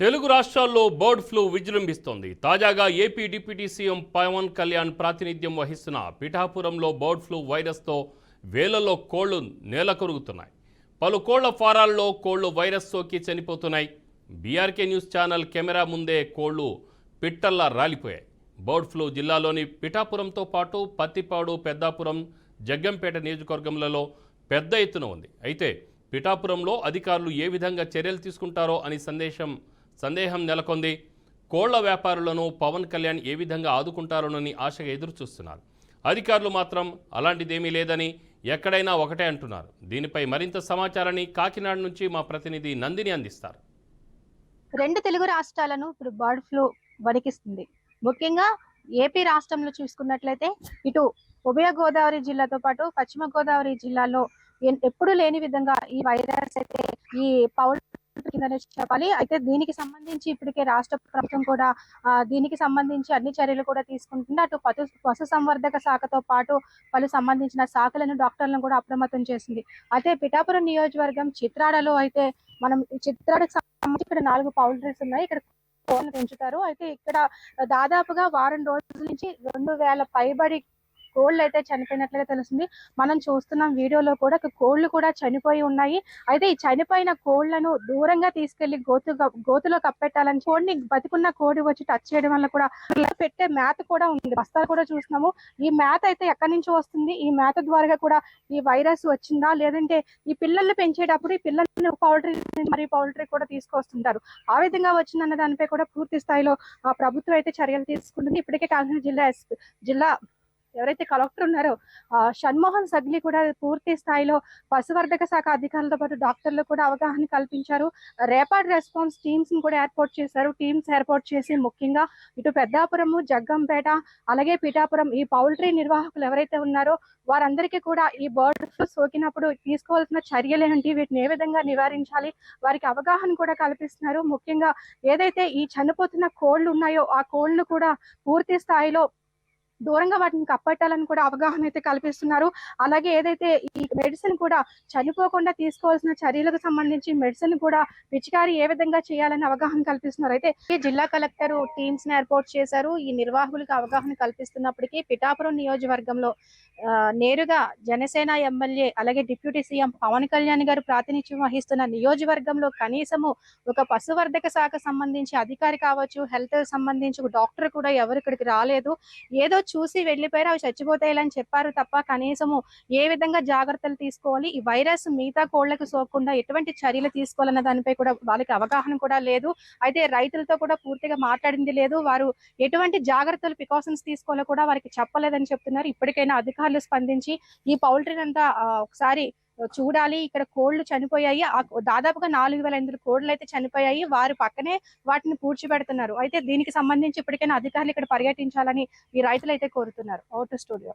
తెలుగు రాష్ట్రాల్లో bird flu విజృంభిస్తోంది. తాజాగా AP deputy CM Pawan Kalyan ప్రాతినిధ్యం వహిస్తున్న పిఠాపురంలో బర్డ్ ఫ్లూ వైరస్తో వేలలో కోళ్లు నేలకొరుగుతున్నాయి. పలు కోళ్ల ఫారాల్లో కోళ్లు వైరస్ సోకి చనిపోతున్నాయి. బీఆర్కే న్యూస్ ఛానల్ కెమెరా ముందే కోళ్లు పిట్టల్లా రాలిపోయాయి. బర్డ్ ఫ్లూ జిల్లాలోని పిఠాపురంతో పాటు పత్తిపాడు, పెద్దాపురం, జగ్గంపేట నియోజకవర్గంలో పెద్ద ఎత్తున ఉంది. అయితే పిఠాపురంలో అధికారులు ఏ విధంగా చర్యలు తీసుకుంటారో అని సందేహం నెలకొంది. కోళ్ల వ్యాపారులను పవన్ కళ్యాణ్ ఏ విధంగా ఆదుకుంటారోనని ఆశగా ఎదురు చూస్తున్నారు. అధికారులు మాత్రం అలాంటిదేమీ లేదని, ఎక్కడైనా ఒకటే అంటున్నారు. దీనిపై మరింత సమాచారాన్ని కాకినాడ నుంచి మా ప్రతినిధి నందిని అందిస్తారు. రెండు తెలుగు రాష్ట్రాలను ఇప్పుడు బర్డ్ ఫ్లూ వణికిస్తుంది. ముఖ్యంగా ఏపీ రాష్ట్రంలో చూసుకున్నట్లయితే ఇటు ఉభయ గోదావరి జిల్లాతో పాటు పశ్చిమ గోదావరి జిల్లాలో ఎప్పుడు లేని విధంగా ఈ వైరస్ అయితే ఈ పౌల్ట్రీ కిందనే చెప్పాలి. అయితే దీనికి సంబంధించి ఇప్పటికే రాష్ట్ర ప్రభుత్వం కూడా దీనికి సంబంధించి అన్ని చర్యలు కూడా తీసుకుంటుంది. అటు పశు సంవర్ధక శాఖతో పాటు పలు సంబంధించిన శాఖలను, డాక్టర్లను కూడా అప్రమత్తం చేసింది. అయితే పిఠాపురం నియోజకవర్గం చిత్రాడలో అయితే మనం చిత్రాడకు సంబంధించి ఇక్కడ 4 పౌల్ట్రీస్ ఉన్నాయి. ఇక్కడ కోళ్లు పెంచుతారు. అయితే ఇక్కడ దాదాపుగా వారం రోజుల నుంచి 2000 పైబడి కోళ్లు అయితే చనిపోయినట్లుగా తెలుస్తుంది. మనం చూస్తున్నాం వీడియోలో కూడా కోళ్లు కూడా చనిపోయి ఉన్నాయి. అయితే ఈ చనిపోయిన కోళ్లను దూరంగా తీసుకెళ్లి గోతులో కప్పెట్టాలని కోడిని బతికున్న కోడి వచ్చి టచ్ చేయడం వల్ల కూడా పెట్టే మేత కూడా ఉంది. బస్తాలు కూడా చూస్తున్నాము. ఈ మేత అయితే ఎక్కడి నుంచి వస్తుంది, ఈ మేత ద్వారా కూడా ఈ వైరస్ వచ్చిందా, లేదంటే ఈ పిల్లల్ని పెంచేటప్పుడు ఈ పిల్లల్ని పౌల్ట్రీ కూడా తీసుకొస్తుంటారు, ఆ విధంగా వచ్చిందన్న దానిపై కూడా పూర్తి స్థాయిలో ప్రభుత్వం అయితే చర్యలు తీసుకుంటుంది. ఇప్పటికే కాకినాడ జిల్లా ఎవరైతే కలెక్టర్ ఉన్నారో షణ్మోహన్ సగ్లి కూడా పూర్తి స్థాయిలో పశువర్ధక శాఖ అధికారులతో పాటు డాక్టర్లు కూడా అవగాహన కల్పించారు. ర్యాపిడ్ రెస్పాన్స్ టీమ్స్ ని కూడా ఏర్పాటు చేశారు. టీమ్స్ ఏర్పాటు చేసి ముఖ్యంగా ఇటు పెద్దాపురము, జగ్గంపేట, అలాగే పిఠాపురం ఈ పౌల్ట్రీ నిర్వాహకులు ఎవరైతే ఉన్నారో వారందరికీ కూడా ఈ బర్డ్ ఫ్లూ సోకినప్పుడు తీసుకోవాల్సిన చర్యలు ఏంటి, వీటిని ఏ విధంగా నివారించాలి, వారికి అవగాహన కూడా కల్పిస్తున్నారు. ముఖ్యంగా ఏదైతే ఈ చనిపోతున్న కోళ్లు ఉన్నాయో ఆ కోళ్లు కూడా పూర్తి స్థాయిలో దూరంగా వాటిని కప్పట్టాలని కూడా అవగాహన అయితే కల్పిస్తున్నారు. అలాగే ఏదైతే ఈ మెడిసిన్ కూడా చనిపోకుండా తీసుకోవాల్సిన చర్యలకు సంబంధించి మెడిసిన్ కూడా పిచికారీ ఏ విధంగా చేయాలని అవగాహన కల్పిస్తున్నారు. అయితే ఈ జిల్లా కలెక్టర్ టీమ్స్ ని ఏర్పాటు చేశారు. ఈ నిర్వాహకులకు అవగాహన కల్పిస్తున్నప్పటికీ పిఠాపురం నియోజకవర్గంలో నేరుగా జనసేన ఎమ్మెల్యే అలాగే డిప్యూటీ సీఎం పవన్ కళ్యాణ్ గారు ప్రాతినిధ్యం వహిస్తున్న నియోజకవర్గంలో కనీసము ఒక పశువర్ధక శాఖ సంబంధించి అధికారి కావచ్చు, హెల్త్ సంబంధించి ఒక డాక్టర్ కూడా ఎవరు ఇక్కడికి రాలేదు. ఏదో చూసి వెళ్ళిపోయారు, అవి చచ్చిపోతాయని చెప్పారు తప్ప కనీసము ఏ విధంగా జాగ్రత్తలు తీసుకోవాలి, ఈ వైరస్ మిగతా కోళ్లకు సోకకుండా ఎటువంటి చర్యలు తీసుకోవాలన్న దానిపై కూడా వాళ్ళకి అవగాహన కూడా లేదు. అయితే రైతులతో కూడా పూర్తిగా మాట్లాడింది లేదు. వారు ఎటువంటి జాగ్రత్తలు ప్రికాషన్స్ తీసుకోవాలో కూడా వారికి చెప్పలేదని చెప్తున్నారు. ఇప్పటికైనా అధికారులు స్పందించి ఈ పౌల్ట్రీ అంతా ఒకసారి చూడాలి. ఇక్కడ కోళ్లు చనిపోయాయి, దాదాపుగా 4500 కోళ్లు అయితే చనిపోయాయి. వారి పక్కనే వాటిని పూడ్చిపెడుతున్నారు. అయితే దీనికి సంబంధించి ఇప్పటికైనా అధికారులు ఇక్కడ పర్యటించాలని ఈ రైతులు అయితే కోరుతున్నారు. Out studio.